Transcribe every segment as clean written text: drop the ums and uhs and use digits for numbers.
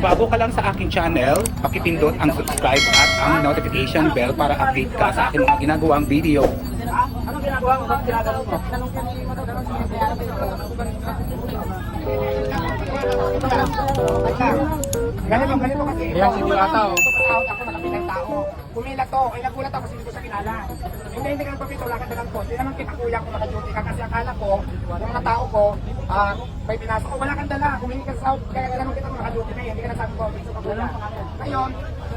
bago ka lang sa aking channel, pakipindot ang subscribe at ang notification bell para update ka sa aking mga ginagawang video. Ano ginagawa mo? Bakit ginagawa mo? Ganito kasi. Ayan, si Diwata, oh. Pasahod ako, malaki ng tao. Pumila to, ay nagulat ako kasi hindi ko siya kilala. Hindi ka ng papito, wala ka dalang ko. Hindi naman kita kuya kung naka-duty ka kasi akala ko, yung mga tao ko, may pinasok ko, wala kang dala. Humingi ka sa sahod, kaya tinanong kita kung naka-duty na yan, hindi ka nasabi ko, gusto ka kuya. Ngayon,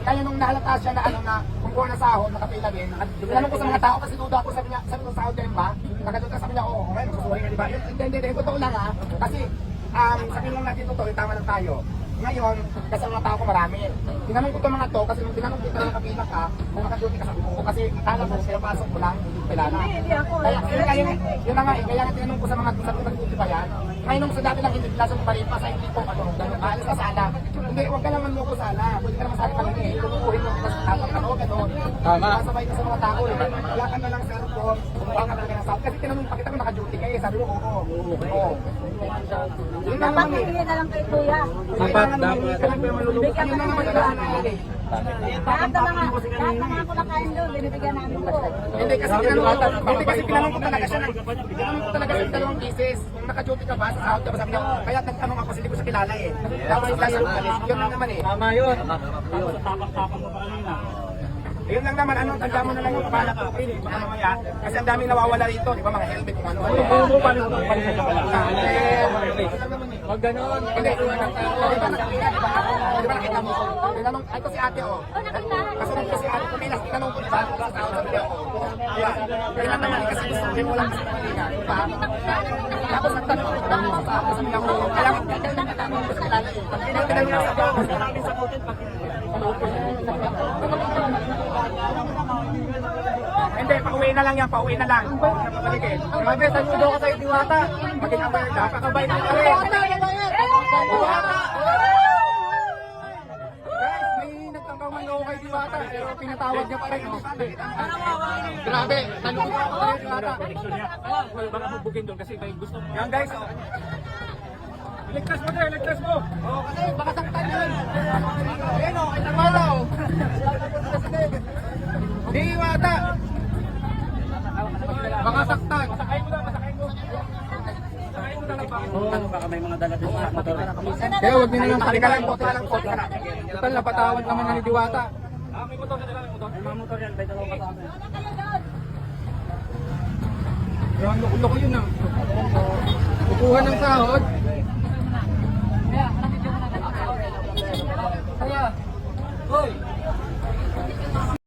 kaya nung nahalata siya na ano na, kung kuha na sahod, nakapila din, tinanong ko sa mga tao kasi duda ako, sabi ko sahod din ba? Naka-duty sabi niya, oo, okay, magsusuwari ka diba? Hindi, totoo lang ha, kasi sabi lang natin totoo, tama lang tayo. Ngayon, kasi ang mga tao ko marami. Tinanong ko itong mga to kasi nung tinanong kita na nakapila ka, kung naka-duty ka sa ko kasi akala ko pinapasok ko lang, hindi ko kilala. Kaya yun na nga eh, kaya tinanong ko sa mga sabi ko nag-duty ba yan? Ngayon nung sinabi lang hindi klasa mo pa rin pa sa hindi ko ano, gano'n, maalis ka sala. Hindi, huwag ka naman mo ko sala. Pwede ka naman sa akin eh, lulukuhin mo kita sa tapang ano, gano'n. Tama. Masabay ka sa mga tao eh. Wala ka na lang cellphone, kumuha ka talaga ng sahod. Kasi tinanong pa kita kung naka-duty ka eh, sabi mo oo. Yun na naman eh. na lang kay kuya. Dapat. Yun na naman yung lahat eh. Lahat ng mga kumakain doon, binibigyan namin po. Hindi kasi tinanong ko talaga siya. Tinanong ko talaga siya dalawang cases. Kung naka-duty ka ba sa sahod ka ba sabi niya, kaya nagtanong ako kasi hindi ko siya kilala eh. Tapos sila siya umalis. Yun lang naman eh. Tama yun. Yun lang naman, anong tanda mo na lang yung pala ko. Mamaya, kasi ang daming nawawala rito, di ba mga helmet kung ano. Huwag ganon. Hindi, di ba nakita mo? Tinanong, ay ko si ate oh. Kasunod ko si ate, kumilas, tinanong ko diba? Sa tao sabi niya oh. Ayan, kaya lang naman kasi gusto ko lang kasi kanina. Diba? Tapos nagtanong ko sa ako, sabi niya oh, kailangan nagtanong ko sa kilala eh. Tinanong niya sa ako, maraming sagutin pag hindi, pauwi na lang yan, pauwi na lang. Papaligid. Grabe, saludo ka kay Diwata. Maging aware ka, kakabay na ka rin. Diwata! Guys, may nagtangkang man ako kay Diwata, pero pinatawad niya pa rin. Grabe, saludo ka kay Diwata. Baka bubugin doon kasi may gusto mo. Yan guys, oh. Ligtas mo din, ligtas mo. Oh, kasi baka saktan yun. Ayan oh, ay tawala oh. Diwata! Baka saktan. Masakay mo lang, masakay mo. Masakay mo na lang ba? Baka may mga dala din sa motor. Kaya huwag nyo na lang Halika lang, palitan. kota lang, kota lang. Total, napatawad naman na ni Diwata. May motor ka nila, may motor. May motor yan, may dalawang kasama. Yung loko yun ah. Kukuha ng sahod. Kaya, nakikita mo na. Hoy!